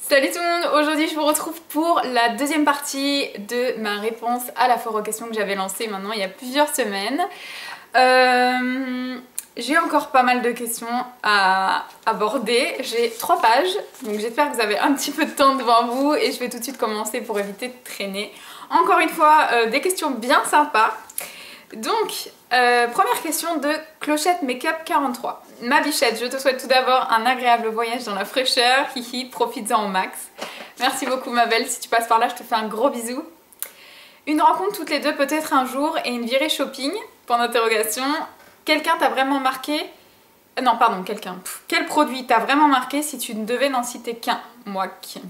Salut tout le monde, aujourd'hui je vous retrouve pour la deuxième partie de ma réponse à la foire aux questions que j'avais lancée maintenant il y a plusieurs semaines. J'ai encore pas mal de questions à aborder, j'ai 3 pages, donc j'espère que vous avez un petit peu de temps devant vous et je vais tout de suite commencer pour éviter de traîner. Encore une fois, des questions bien sympas. Donc, première question de Clochette Makeup 43. Ma bichette, je te souhaite tout d'abord un agréable voyage dans la fraîcheur, hihi, profites-en au max. Merci beaucoup ma belle, si tu passes par là, je te fais un gros bisou. Une rencontre toutes les deux peut-être un jour et une virée shopping, point d'interrogation. Quelqu'un t'a vraiment marqué... Non, pardon, quelqu'un. Quel produit t'a vraiment marqué si tu ne devais n'en citer qu'un? Moi qui...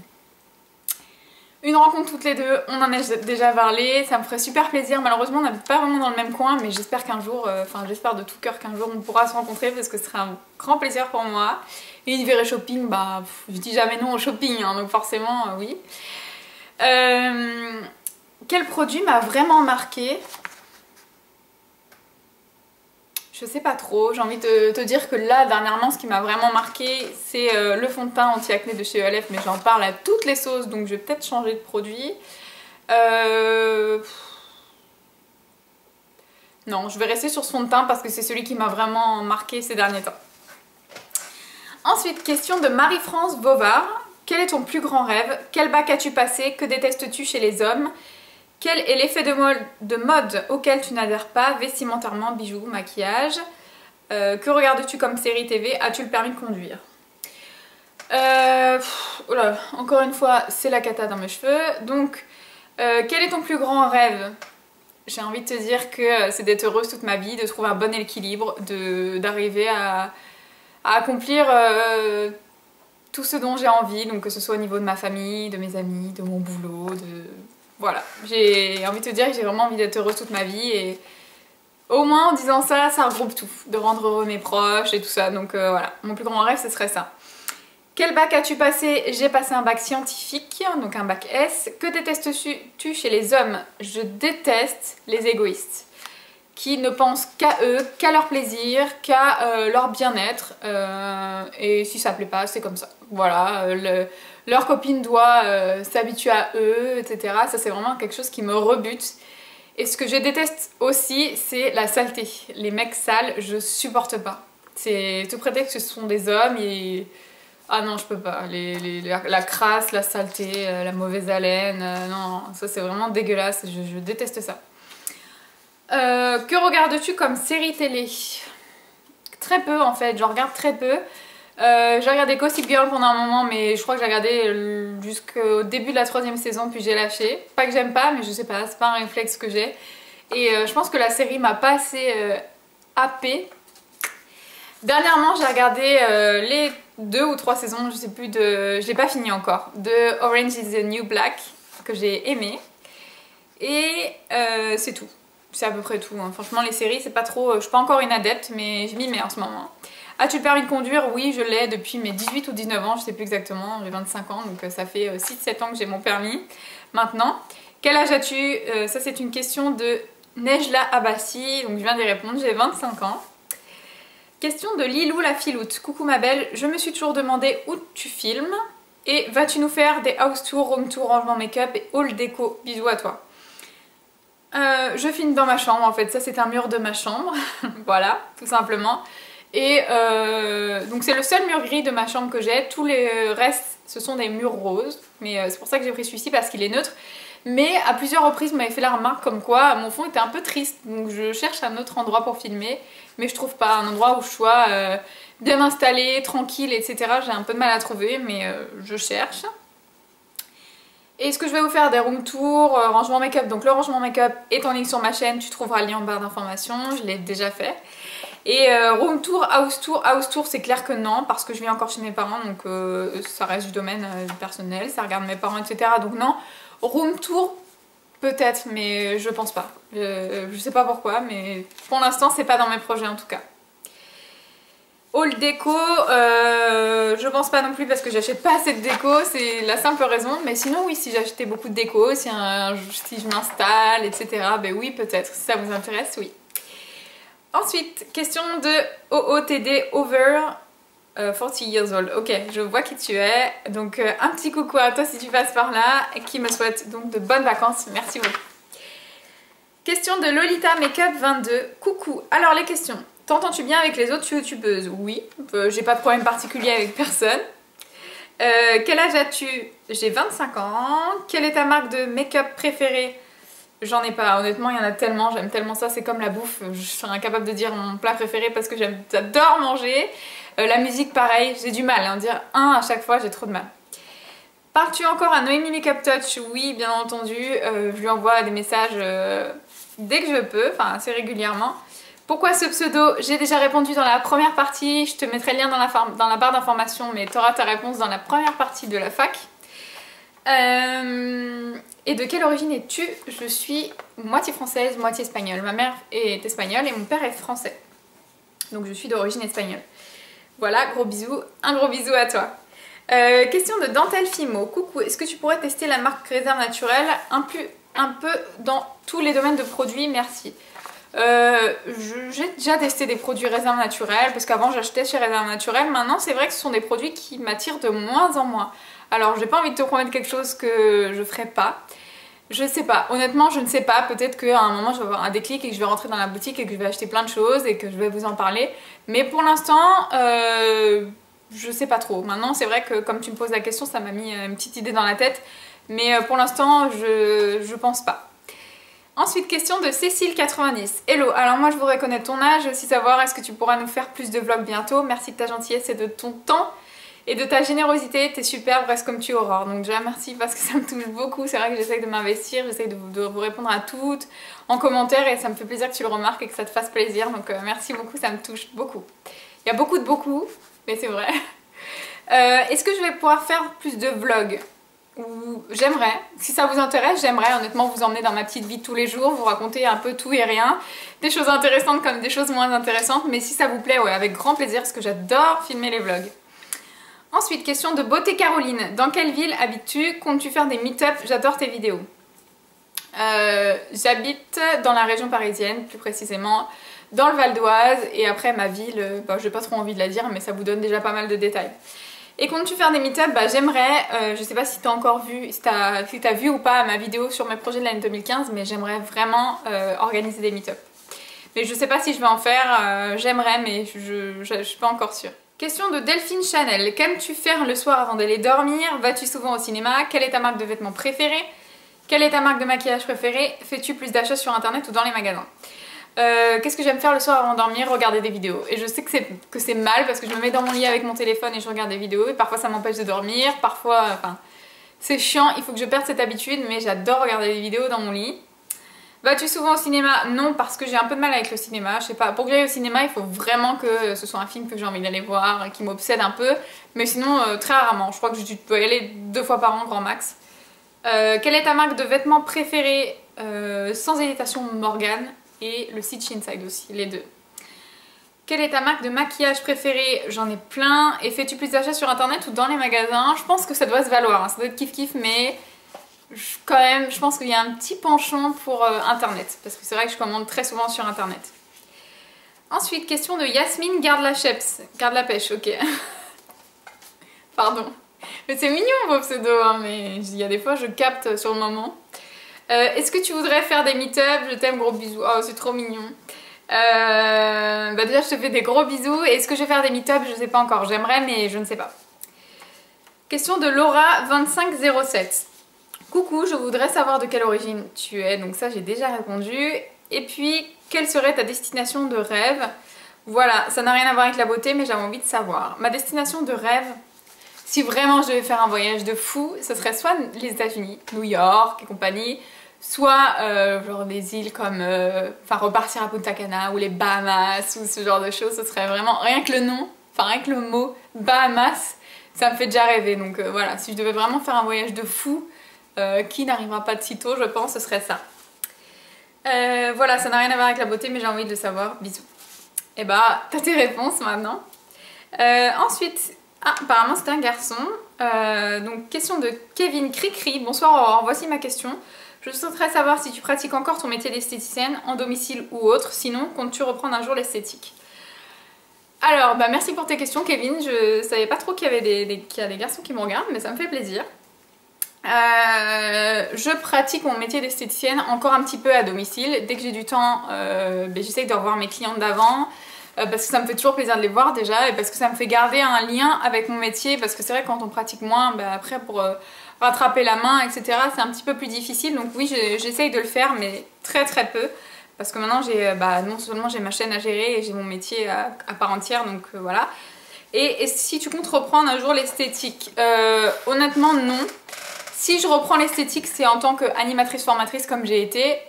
Une rencontre toutes les deux, on en a déjà parlé, ça me ferait super plaisir. Malheureusement on n'habite pas vraiment dans le même coin, mais j'espère qu'un jour, j'espère de tout cœur qu'un jour on pourra se rencontrer parce que ce serait un grand plaisir pour moi. Et une virée shopping, bah je dis jamais non au shopping, hein, donc forcément oui. Quel produit m'a vraiment marqué? Je sais pas trop, j'ai envie de te dire que là, dernièrement, ce qui m'a vraiment marqué, c'est le fond de teint anti-acné de chez ELF, mais j'en parle à toutes les sauces, donc je vais peut-être changer de produit. Non, je vais rester sur ce fond de teint parce que c'est celui qui m'a vraiment marqué ces derniers temps. Ensuite, question de Marie-France Bovard. Quel est ton plus grand rêve? Quel bac as-tu passé? Que détestes-tu chez les hommes? Quel est l'effet de mode auquel tu n'adhères pas? Vestimentairement, bijoux, maquillage. Que regardes-tu comme série TV? As-tu le permis de conduire? Oula, encore une fois, c'est la cata dans mes cheveux. Donc, quel est ton plus grand rêve? J'ai envie de te dire que c'est d'être heureuse toute ma vie, de trouver un bon équilibre, d'arriver à accomplir tout ce dont j'ai envie, donc que ce soit au niveau de ma famille, de mes amis, de mon boulot, Voilà, j'ai envie de te dire que j'ai vraiment envie d'être heureuse toute ma vie et au moins en disant ça, ça regroupe tout, de rendre heureux mes proches et tout ça, donc voilà, mon plus grand rêve ce serait ça. Quel bac as-tu passé? J'ai passé un bac scientifique, donc un bac S. Que détestes-tu chez les hommes? Je déteste les égoïstes qui ne pensent qu'à eux, qu'à leur plaisir, qu'à leur bien-être et si ça plaît pas, c'est comme ça. Voilà, leur copine doit s'habituer à eux, etc. Ça c'est vraiment quelque chose qui me rebute. Et ce que je déteste aussi, c'est la saleté. Les mecs sales, je supporte pas. C'est tout prétexte que ce sont des hommes et... Ah non, je peux pas. La crasse, la saleté, la mauvaise haleine, non, ça c'est vraiment dégueulasse, je déteste ça. Que regardes-tu comme série télé? Très peu en fait, j'en regarde très peu. J'ai regardé Gossip Girl pendant un moment, mais je crois que j'ai regardé jusqu'au début de la 3e saison, puis j'ai lâché. Pas que j'aime pas, mais je sais pas, c'est pas un réflexe que j'ai. Et je pense que la série m'a pas assez happée. Dernièrement, j'ai regardé les 2 ou 3 saisons, je sais plus, je l'ai pas fini encore, de Orange is the New Black, que j'ai aimé. Et c'est tout. C'est à peu près tout. Hein. Franchement, les séries, c'est pas trop... Je suis pas encore une adepte, mais je m'y mets en ce moment. As-tu le permis de conduire? Oui, je l'ai depuis mes 18 ou 19 ans, je sais plus exactement, j'ai 25 ans, donc ça fait 6-7 ans que j'ai mon permis maintenant. Quel âge as-tu? Ça c'est une question de Nejla Abassi, donc je viens d'y répondre, j'ai 25 ans. Question de Lilou la filoute. Coucou ma belle, je me suis toujours demandé où tu filmes et vas-tu nous faire des house tours, room tour, rangement make-up et haul déco? Bisous à toi. Je filme dans ma chambre en fait, ça c'est un mur de ma chambre, voilà, tout simplement. Et donc c'est le seul mur gris de ma chambre que j'ai, tous les restes ce sont des murs roses, mais c'est pour ça que j'ai pris celui-ci parce qu'il est neutre. Mais à plusieurs reprises vous m'avez fait la remarque comme quoi mon fond était un peu triste, donc je cherche un autre endroit pour filmer, mais je trouve pas un endroit où je sois bien installée, tranquille, etc. J'ai un peu de mal à trouver, mais je cherche. Et ce que je vais vous faire des room tours, rangement make-up, donc le rangement make-up est en ligne sur ma chaîne, tu trouveras le lien en barre d'informations, je l'ai déjà fait. Et room tour, house tour c'est clair que non, parce que je vis encore chez mes parents, donc ça reste du domaine personnel, ça regarde mes parents, etc. Donc non, room tour peut-être, mais je pense pas. Je sais pas pourquoi, mais pour l'instant c'est pas dans mes projets en tout cas. Haul déco, je pense pas non plus parce que j'achète pas assez de déco, c'est la simple raison. Mais sinon oui, si j'achetais beaucoup de déco, si je m'installe, etc. Ben oui, peut-être, si ça vous intéresse, oui. Ensuite, question de OOTD Over 40 years old. Ok, je vois qui tu es. Donc un petit coucou à toi si tu passes par là et qui me souhaite donc de bonnes vacances. Merci beaucoup. Question de Lolita Makeup 22. Coucou. Alors les questions. T'entends-tu bien avec les autres youtubeuses? Oui. J'ai pas de problème particulier avec personne. Quel âge as-tu? J'ai 25 ans. Quelle est ta marque de make-up préférée? J'en ai pas, honnêtement il y en a tellement, j'aime tellement ça, c'est comme la bouffe, je serais incapable de dire mon plat préféré parce que j'adore manger. La musique pareil, j'ai du mal, hein, dire un à chaque fois, j'ai trop de mal. Parles-tu encore à Noémie Makeup Touch? Oui, bien entendu, je lui envoie des messages dès que je peux, enfin assez régulièrement. Pourquoi ce pseudo? J'ai déjà répondu dans la première partie, je te mettrai le lien dans la barre d'informations, mais tu auras ta réponse dans la première partie de la fac. Et de quelle origine es-tu? Je suis moitié française, moitié espagnole. Ma mère est espagnole et mon père est français. Donc je suis d'origine espagnole. Voilà, gros bisous, un gros bisou à toi. Question de Dentelle Fimo. Coucou, est-ce que tu pourrais tester la marque Réserve Naturelle un peu dans tous les domaines de produits? Merci. J'ai déjà testé des produits Réserve Naturelle parce qu'avant j'achetais chez Réserve Naturelle. Maintenant c'est vrai que ce sont des produits qui m'attirent de moins en moins. Alors j'ai pas envie de te promettre quelque chose que je ferai pas. Je sais pas, honnêtement je ne sais pas, peut-être qu'à un moment je vais avoir un déclic et que je vais rentrer dans la boutique et que je vais acheter plein de choses et que je vais vous en parler. Mais pour l'instant, je sais pas trop. Maintenant c'est vrai que comme tu me poses la question, ça m'a mis une petite idée dans la tête. Mais pour l'instant je pense pas. Ensuite, question de Cécile90. Hello, alors moi je voudrais connaître ton âge et aussi savoir est-ce que tu pourras nous faire plus de vlogs bientôt. Merci de ta gentillesse et de ton temps. Et de ta générosité, t'es superbe, reste comme tu es Aurore. Donc déjà merci parce que ça me touche beaucoup, c'est vrai que j'essaye de m'investir, j'essaye de vous répondre à toutes en commentaire et ça me fait plaisir que tu le remarques et que ça te fasse plaisir. Donc merci beaucoup, ça me touche beaucoup. Il y a beaucoup de beaucoup, mais c'est vrai. Est-ce que je vais pouvoir faire plus de vlogs? J'aimerais, si ça vous intéresse, j'aimerais honnêtement vous emmener dans ma petite vie de tous les jours, vous raconter un peu tout et rien, des choses intéressantes comme des choses moins intéressantes, mais si ça vous plaît, ouais, avec grand plaisir parce que j'adore filmer les vlogs. Ensuite, question de Beauté Caroline. Dans quelle ville habites-tu? Comptes-tu faire des meet-up? J'adore tes vidéos. J'habite dans la région parisienne, plus précisément dans le Val d'Oise. Et après ma ville, j'ai pas trop envie de la dire, mais ça vous donne déjà pas mal de détails. Et comptes-tu faire des meet-up? J'aimerais, je sais pas si t'as encore vu, si t'as vu ou pas ma vidéo sur mes projets de l'année 2015, mais j'aimerais vraiment organiser des meet-up. Mais je sais pas si je vais en faire, j'aimerais, mais je suis pas encore sûre. Question de Delphine Chanel. Qu'aimes-tu faire le soir avant d'aller dormir? Vas-tu souvent au cinéma? Quelle est ta marque de vêtements préférée? Quelle est ta marque de maquillage préférée? Fais-tu plus d'achats sur internet ou dans les magasins? Qu'est-ce que j'aime faire le soir avant de dormir? Regarder des vidéos. Et je sais que c'est mal parce que je me mets dans mon lit avec mon téléphone et je regarde des vidéos et parfois ça m'empêche de dormir, parfois, c'est chiant, il faut que je perde cette habitude, mais j'adore regarder des vidéos dans mon lit. Vas-tu souvent au cinéma? Non, parce que j'ai un peu de mal avec le cinéma. Je sais pas, pour que j'aille au cinéma, il faut vraiment que ce soit un film que j'ai envie d'aller voir, qui m'obsède un peu. Mais sinon, très rarement. Je crois que je peux y aller 2 fois par an, grand max. Quelle est ta marque de vêtements préférée? Sans hésitation, Morgane. Et le site Shinside aussi, les deux. Quelle est ta marque de maquillage préférée? J'en ai plein. Et fais-tu plus d'achats sur internet ou dans les magasins? Je pense que ça doit se valoir, hein. Ça doit être kiff-kiff, mais... quand même, je pense qu'il y a un petit penchant pour internet parce que c'est vrai que je commande très souvent sur internet. Ensuite, question de Yasmine Garde la pêche, ok. Pardon. Mais c'est mignon vos pseudos, hein, mais il y a des fois je capte sur le moment. Est-ce que tu voudrais faire des meet-up? Je t'aime, gros bisous. Oh, c'est trop mignon. Déjà, je te fais des gros bisous. Et est-ce que je vais faire des meet-up? Je sais pas encore. J'aimerais, mais je ne sais pas. Question de Laura2507. Coucou, je voudrais savoir de quelle origine tu es, donc ça j'ai déjà répondu. Et puis, quelle serait ta destination de rêve? Voilà, ça n'a rien à voir avec la beauté, mais j'avais envie de savoir. Ma destination de rêve, si vraiment je devais faire un voyage de fou, ce serait soit les États-Unis, New York et compagnie, soit genre des îles comme, repartir à Punta Cana ou les Bahamas ou ce genre de choses. Ce serait vraiment, rien que le nom, rien que le mot Bahamas, ça me fait déjà rêver. Donc voilà, si je devais vraiment faire un voyage de fou, qui n'arrivera pas de sitôt, je pense, ce serait ça. Voilà, ça n'a rien à voir avec la beauté, mais j'ai envie de le savoir. Bisous. Et bah, t'as tes réponses maintenant. Ensuite, apparemment c'était un garçon. Donc, question de Kevin Cricri. Bonsoir Aurore, voici ma question. Je souhaiterais savoir si tu pratiques encore ton métier d'esthéticienne, en domicile ou autre. Sinon, comptes-tu reprendre un jour l'esthétique? Alors, bah merci pour tes questions Kevin, je savais pas trop qu'il y avait qu'il y a des garçons qui me regardent, mais ça me fait plaisir. Je pratique mon métier d'esthéticienne encore un petit peu à domicile. Dès que j'ai du temps, j'essaye de revoir mes clientes d'avant. Parce que ça me fait toujours plaisir de les voir déjà et parce que ça me fait garder un lien avec mon métier, parce que c'est vrai que quand on pratique moins, après pour rattraper la main etc c'est un petit peu plus difficile, donc oui j'essaye de le faire mais très très peu parce que maintenant j'ai non seulement j'ai ma chaîne à gérer et j'ai mon métier à part entière, donc voilà. Et si tu comptes reprendre un jour l'esthétique, honnêtement non. Si je reprends l'esthétique c'est en tant qu'animatrice formatrice comme j'ai été,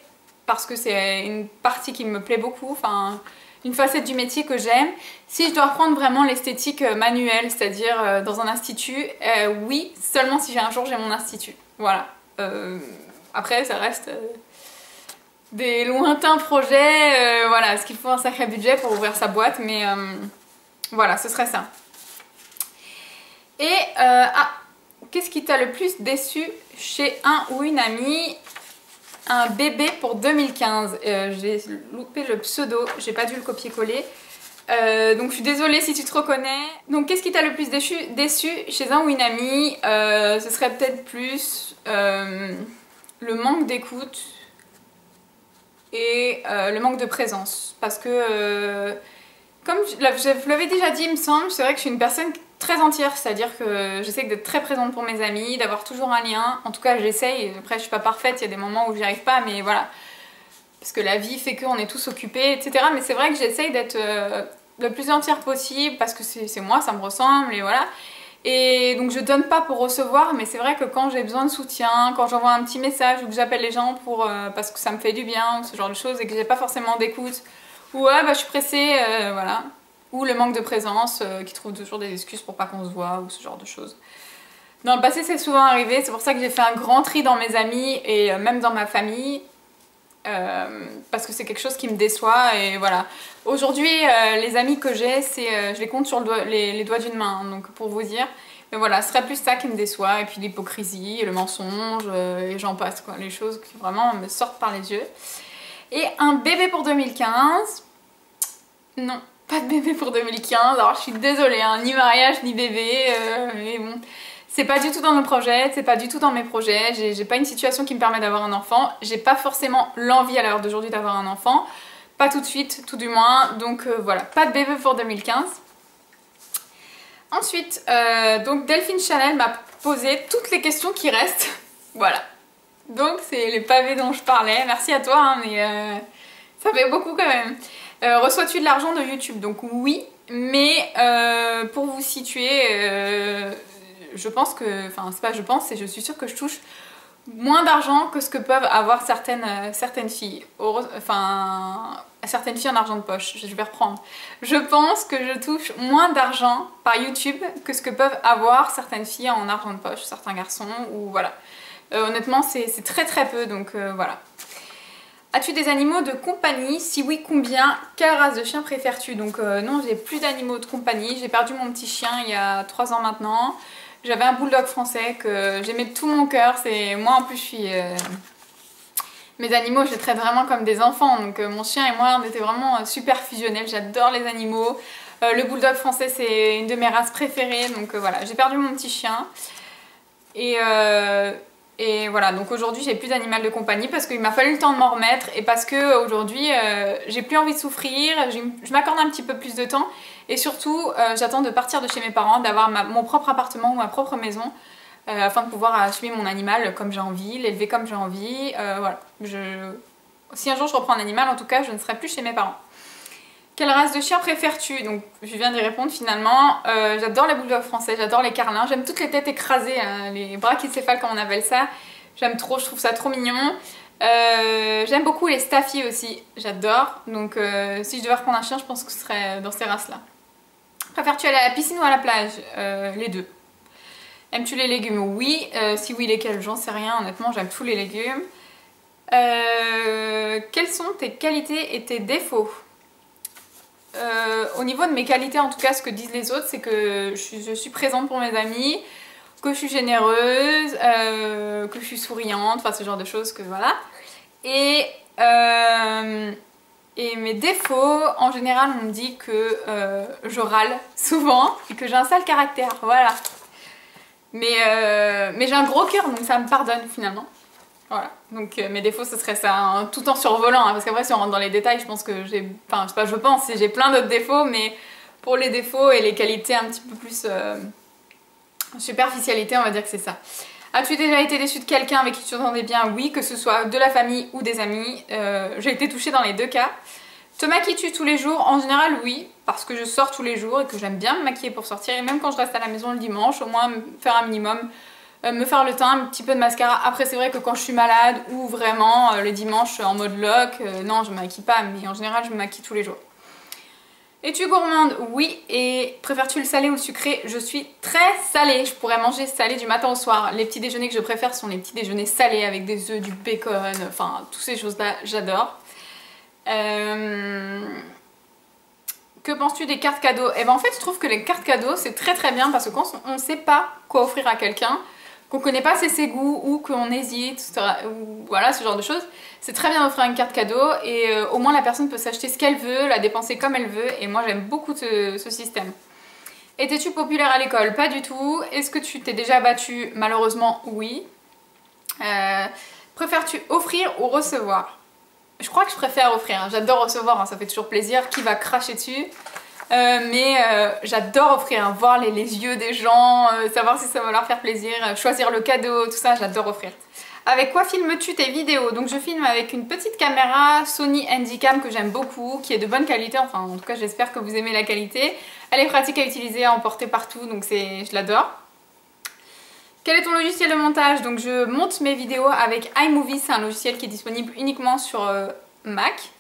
parce que c'est une partie qui me plaît beaucoup, enfin une facette du métier que j'aime. Si je dois reprendre vraiment l'esthétique manuelle, c'est-à-dire dans un institut, oui, seulement si un jour j'ai mon institut. Voilà. Après, ça reste des lointains projets, voilà, parce qu'il faut un sacré budget pour ouvrir sa boîte, mais voilà, ce serait ça. Et, qu'est-ce qui t'a le plus déçu chez un ou une amie? Un bébé pour 2015, j'ai loupé le pseudo, j'ai pas dû le copier-coller. Donc je suis désolée si tu te reconnais. Donc qu'est-ce qui t'a le plus déçu chez un ou une amie? Ce serait peut-être plus le manque d'écoute et le manque de présence. Parce que, comme je l'avais déjà dit il me semble, c'est vrai que je suis une personne très entière, c'est-à-dire que j'essaie d'être très présente pour mes amis, d'avoir toujours un lien. En tout cas j'essaye, après je suis pas parfaite, il y a des moments où j'y arrive pas, mais voilà. Parce que la vie fait qu'on est tous occupés, etc. Mais c'est vrai que j'essaye d'être le plus entière possible, parce que c'est moi, ça me ressemble, et voilà. Et donc je donne pas pour recevoir, mais c'est vrai que quand j'ai besoin de soutien, quand j'envoie un petit message ou que j'appelle les gens parce que ça me fait du bien, ou ce genre de choses, et que j'ai pas forcément d'écoute, ou ouais je suis pressée, voilà. Ou le manque de présence, qui trouve toujours des excuses pour pas qu'on se voit, ou ce genre de choses. Dans le passé c'est souvent arrivé, c'est pour ça que j'ai fait un grand tri dans mes amis et même dans ma famille. Parce que c'est quelque chose qui me déçoit et voilà. Aujourd'hui les amis que j'ai, je les compte sur les doigts d'une main, donc pour vous dire. Mais voilà, ce serait plus ça qui me déçoit, et puis l'hypocrisie, le mensonge, et j'en passe quoi. Les choses qui vraiment me sortent par les yeux. Et un bébé pour 2015, non, pas de bébé pour 2015, alors je suis désolée, hein, ni mariage ni bébé, mais bon... C'est pas du tout dans nos projets, c'est pas du tout dans mes projets, j'ai pas une situation qui me permet d'avoir un enfant, j'ai pas forcément l'envie à l'heure d'aujourd'hui d'avoir un enfant, pas tout de suite, tout du moins, donc voilà, pas de bébé pour 2015. Ensuite, donc Delphine Chanel m'a posé toutes les questions qui restent, voilà. Donc c'est les pavés dont je parlais, merci à toi, hein, mais ça fait beaucoup quand même. Reçois-tu de l'argent de YouTube? Donc oui, mais pour vous situer... je pense que, enfin c'est pas je pense, c'est je suis sûre que je touche moins d'argent que ce que peuvent avoir certaines filles. Enfin, certaines filles en argent de poche, je vais reprendre. Je pense que je touche moins d'argent par YouTube que ce que peuvent avoir certaines filles en argent de poche, certains garçons, ou voilà. Honnêtement c'est très très peu, donc voilà. As-tu des animaux de compagnie? Si oui, combien? Quelle race de chien préfères-tu? Donc non, j'ai plus d'animaux de compagnie, j'ai perdu mon petit chien il y a 3 ans maintenant. J'avais un bulldog français que j'aimais de tout mon cœur. Moi en plus je suis... Mes animaux je les traite vraiment comme des enfants. Donc mon chien et moi on était vraiment super fusionnels. J'adore les animaux. Le bulldog français c'est une de mes races préférées. Donc voilà, j'ai perdu mon petit chien. Et voilà, donc aujourd'hui j'ai plus d'animal de compagnie parce qu'il m'a fallu le temps de m'en remettre et parce que aujourd'hui j'ai plus envie de souffrir, je m'accorde un petit peu plus de temps et surtout j'attends de partir de chez mes parents, d'avoir mon propre appartement ou ma propre maison afin de pouvoir assumer mon animal comme j'ai envie, l'élever comme j'ai envie, voilà. Si un jour je reprends un animal, en tout cas je ne serai plus chez mes parents. Quelle race de chien préfères-tu? Donc je viens d'y répondre finalement. J'adore les bulldogs français, j'adore les carlins, j'aime toutes les têtes écrasées, hein, les brachycéphales comme on appelle ça. J'aime trop, je trouve ça trop mignon. J'aime beaucoup les staffies aussi, j'adore. Donc si je devais reprendre un chien, je pense que ce serait dans ces races-là. Préfères-tu aller à la piscine ou à la plage? Les deux. Aimes-tu les légumes? Oui. Si oui, lesquels? J'en sais rien, honnêtement, j'aime tous les légumes. Quelles sont tes qualités et tes défauts? Au niveau de mes qualités, en tout cas, ce que disent les autres, c'est que je suis présente pour mes amis, que je suis généreuse, que je suis souriante, enfin ce genre de choses, que voilà. Et Et mes défauts, en général, on me dit que je râle souvent et que j'ai un sale caractère, voilà. Mais j'ai un gros cœur, donc ça me pardonne finalement. Voilà, donc mes défauts ce serait ça, hein, tout en survolant, hein, parce qu'après si on rentre dans les détails, je pense que j'ai... Enfin, je sais pas, je pense, j'ai plein d'autres défauts, mais pour les défauts et les qualités un petit peu plus superficialité, on va dire que c'est ça. As-tu déjà été déçue de quelqu'un avec qui tu t'entendais bien? Oui, que ce soit de la famille ou des amis. J'ai été touchée dans les deux cas. Te maquilles-tu tous les jours? En général, oui, parce que je sors tous les jours et que j'aime bien me maquiller pour sortir. Et même quand je reste à la maison le dimanche, au moins faire un minimum, me faire le teint, un petit peu de mascara. Après, c'est vrai que quand je suis malade ou vraiment le dimanche en mode loc, non, je me maquille pas, mais en général, je me maquille tous les jours. Es-tu gourmande? Oui. Et préfères-tu le salé ou le sucré? Je suis très salée. Je pourrais manger salé du matin au soir. Les petits déjeuners que je préfère sont les petits déjeuners salés avec des œufs, du bacon, enfin, toutes ces choses-là, j'adore. Que penses-tu des cartes cadeaux? Eh ben en fait, je trouve que les cartes cadeaux, c'est très très bien parce que quand on ne sait pas quoi offrir à quelqu'un, qu'on connaît pas ses goûts ou qu'on hésite, ou voilà, ce genre de choses, c'est très bien d'offrir une carte cadeau et au moins la personne peut s'acheter ce qu'elle veut, la dépenser comme elle veut et moi j'aime beaucoup ce système. Étais-tu populaire à l'école? Pas du tout. Est-ce que tu t'es déjà battue? Malheureusement, oui. Préfères-tu offrir ou recevoir? Je crois que je préfère offrir, j'adore recevoir, hein, ça fait toujours plaisir, qui va cracher dessus. J'adore offrir, hein, voir les yeux des gens, savoir si ça va leur faire plaisir, choisir le cadeau, tout ça, j'adore offrir. Avec quoi filmes-tu tes vidéos? Donc je filme avec une petite caméra Sony Handycam que j'aime beaucoup, qui est de bonne qualité, enfin en tout cas j'espère que vous aimez la qualité. Elle est pratique à utiliser, à emporter partout, donc je l'adore. Quel est ton logiciel de montage? Donc je monte mes vidéos avec iMovie, c'est un logiciel qui est disponible uniquement sur Mac.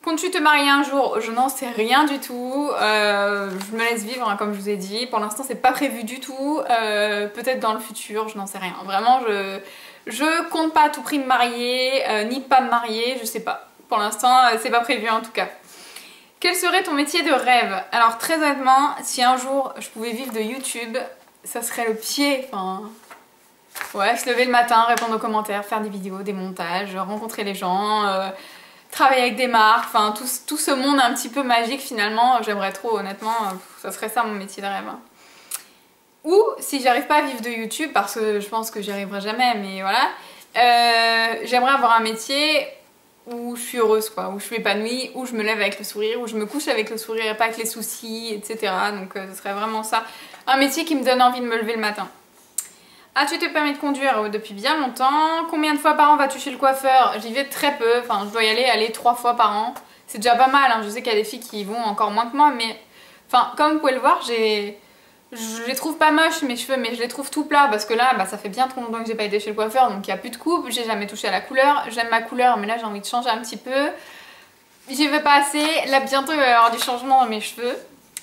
Comptes-tu te marier un jour? Je n'en sais rien du tout, je me laisse vivre, hein, comme je vous ai dit. Pour l'instant c'est pas prévu du tout, peut-être dans le futur, je n'en sais rien. Vraiment je compte pas à tout prix me marier, ni pas me marier, je sais pas. Pour l'instant c'est pas prévu en tout cas. Quel serait ton métier de rêve? Alors très honnêtement, si un jour je pouvais vivre de YouTube, ça serait le pied, enfin... Ouais, se lever le matin, répondre aux commentaires, faire des vidéos, des montages, rencontrer les gens, travailler avec des marques, enfin tout ce monde un petit peu magique finalement, j'aimerais trop honnêtement, ça serait ça mon métier de rêve. Ou si j'arrive pas à vivre de YouTube, parce que je pense que j'y arriverai jamais, mais voilà, j'aimerais avoir un métier où je suis heureuse quoi, où je suis épanouie, où je me lève avec le sourire, où je me couche avec le sourire et pas avec les soucis, etc. Donc ce serait vraiment ça, un métier qui me donne envie de me lever le matin. As-tu te permis de conduire depuis bien longtemps? Combien de fois par an vas-tu chez le coiffeur? J'y vais très peu, enfin je dois y aller 3 fois par an. C'est déjà pas mal, hein. Je sais qu'il y a des filles qui y vont encore moins que moi, mais enfin comme vous pouvez le voir, je les trouve pas moches mes cheveux, mais je les trouve tout plats parce que là bah, ça fait bien trop longtemps que j'ai pas été chez le coiffeur, donc il n'y a plus de coupe, j'ai jamais touché à la couleur. J'aime ma couleur, mais là j'ai envie de changer un petit peu. J'y vais pas assez, là bientôt il va y avoir du changement dans mes cheveux.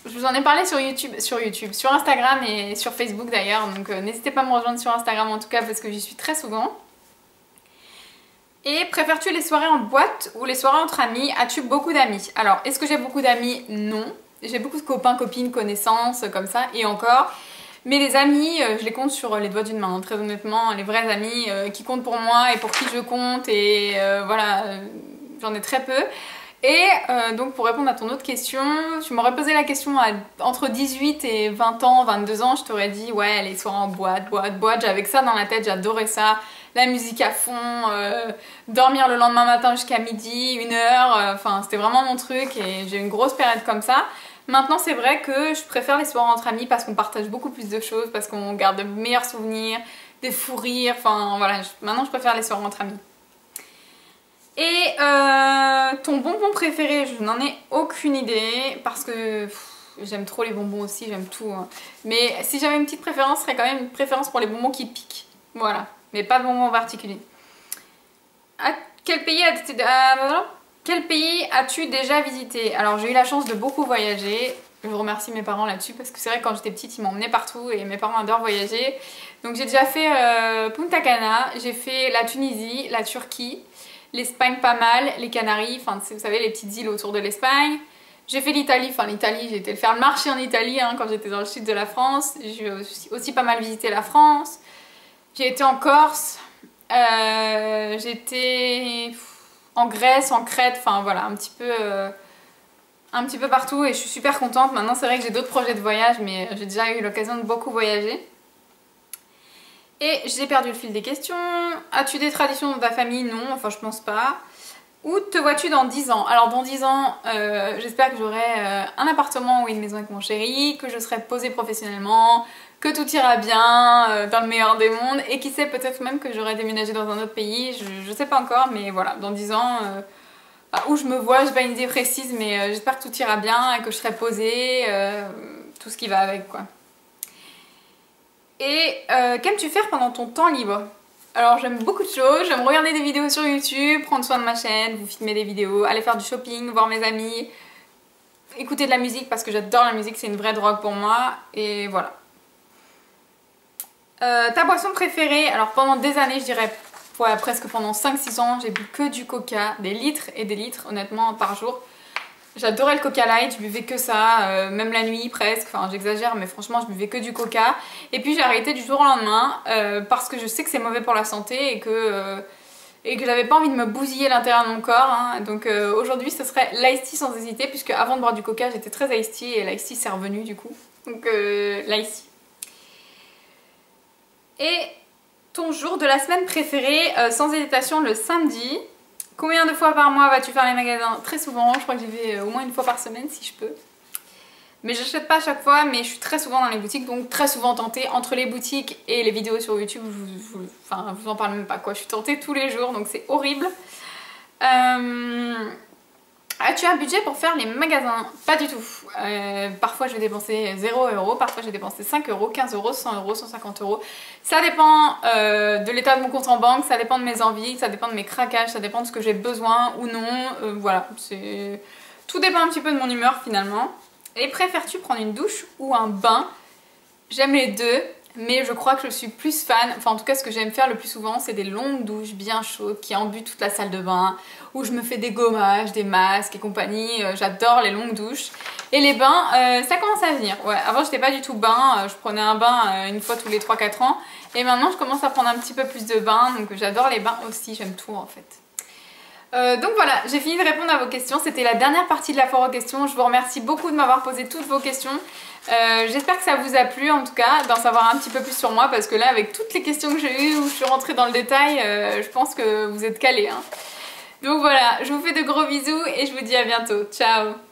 Je vous en ai parlé sur sur Instagram et sur Facebook d'ailleurs, donc n'hésitez pas à me rejoindre sur Instagram en tout cas parce que j'y suis très souvent. Et préfères-tu les soirées en boîte ou les soirées entre amis? As-tu beaucoup d'amis? Alors, est-ce que j'ai beaucoup d'amis? Non. J'ai beaucoup de copains, copines, connaissances, comme ça, et encore. Mais les amis, je les compte sur les doigts d'une main, très honnêtement. Les vrais amis qui comptent pour moi et pour qui je compte, et voilà, j'en ai très peu. Et donc pour répondre à ton autre question, tu m'aurais posé la question entre 18 et 20 ans, 22 ans, je t'aurais dit ouais les soirées en boîte, j'avais que ça dans la tête, j'adorais ça, la musique à fond, dormir le lendemain matin jusqu'à midi, 1 heure, enfin c'était vraiment mon truc et j'ai une grosse période comme ça. Maintenant c'est vrai que je préfère les soirées entre amis parce qu'on partage beaucoup plus de choses, parce qu'on garde de meilleurs souvenirs, des fous rires, enfin voilà, maintenant je préfère les soirées entre amis. Et ton bonbon préféré, je n'en ai aucune idée parce que j'aime trop les bonbons aussi, j'aime tout. Hein. Mais si j'avais une petite préférence, ce serait quand même une préférence pour les bonbons qui piquent. Voilà, mais pas de bonbons en particulier. Quel pays as-tu déjà visité? Alors j'ai eu la chance de beaucoup voyager. Je remercie mes parents là-dessus parce que c'est vrai que quand j'étais petite ils m'emmenaient partout et mes parents adorent voyager. Donc j'ai déjà fait Punta Cana, j'ai fait la Tunisie, la Turquie, l'Espagne pas mal, les Canaries, enfin vous savez les petites îles autour de l'Espagne. J'ai fait l'Italie, enfin l'Italie, j'ai été faire le marché en Italie hein, quand j'étais dans le sud de la France. J'ai aussi pas mal visité la France. J'ai été en Corse. J'étais en Grèce, en Crète, enfin voilà, un petit peu partout et je suis super contente. Maintenant c'est vrai que j'ai d'autres projets de voyage mais j'ai déjà eu l'occasion de beaucoup voyager. Et j'ai perdu le fil des questions. As-tu des traditions dans ta famille? Non, enfin je pense pas. Où te vois-tu dans 10 ans? Alors dans 10 ans, j'espère que j'aurai un appartement ou une maison avec mon chéri, que je serai posée professionnellement, que tout ira bien dans le meilleur des mondes et qui sait peut-être même que j'aurai déménagé dans un autre pays, je sais pas encore mais voilà, dans 10 ans, où je me vois, j'ai pas une idée précise mais j'espère que tout ira bien et que je serai posée, tout ce qui va avec quoi. Et qu'aimes-tu faire pendant ton temps libre? Alors j'aime beaucoup de choses, j'aime regarder des vidéos sur YouTube, prendre soin de ma chaîne, vous filmer des vidéos, aller faire du shopping, voir mes amis, écouter de la musique parce que j'adore la musique, c'est une vraie drogue pour moi, et voilà. Ta boisson préférée? Alors pendant des années, je dirais ouais, presque pendant 5-6 ans, j'ai bu que du coca, des litres et des litres honnêtement par jour. J'adorais le coca light, je buvais que ça, même la nuit presque, enfin j'exagère mais franchement je buvais que du coca. Et puis j'ai arrêté du jour au lendemain parce que je sais que c'est mauvais pour la santé et que j'avais pas envie de me bousiller l'intérieur de mon corps. Hein. Donc aujourd'hui ce serait l'ice tea sans hésiter puisque avant de boire du coca j'étais très ice tea et l'ice tea c'est revenu du coup. Donc l'ice tea. Et ton jour de la semaine préféré, sans hésitation le samedi. Combien de fois par mois vas-tu faire les magasins? Très souvent, je crois que j'y vais au moins une fois par semaine si je peux. Mais j'achète pas à chaque fois, mais je suis très souvent dans les boutiques, donc très souvent tentée. Entre les boutiques et les vidéos sur YouTube, je vous en parle même pas quoi, je suis tentée tous les jours, donc c'est horrible. As-tu un budget pour faire les magasins? Pas du tout. Parfois je vais dépenser 0 €, parfois je vais dépenser 5 €, 15 €, 100 €, 150 €. Ça dépend de l'état de mon compte en banque, ça dépend de mes envies, ça dépend de mes craquages, ça dépend de ce que j'ai besoin ou non. Voilà, tout dépend un petit peu de mon humeur finalement. Et préfères-tu prendre une douche ou un bain? J'aime les deux. Mais je crois que je suis plus fan, enfin en tout cas ce que j'aime faire le plus souvent c'est des longues douches bien chaudes qui embuent toute la salle de bain, où je me fais des gommages, des masques et compagnie, j'adore les longues douches. Et les bains, ça commence à venir, ouais, avant j'étais pas du tout bain, je prenais un bain une fois tous les 3-4 ans, et maintenant je commence à prendre un petit peu plus de bains, donc j'adore les bains aussi, j'aime tout en fait. Donc voilà, j'ai fini de répondre à vos questions, c'était la dernière partie de la foire aux questions, je vous remercie beaucoup de m'avoir posé toutes vos questions. J'espère que ça vous a plu en tout cas, d'en savoir un petit peu plus sur moi parce que là avec toutes les questions que j'ai eues où je suis rentrée dans le détail, je pense que vous êtes calés. Hein. Donc voilà, je vous fais de gros bisous et je vous dis à bientôt. Ciao!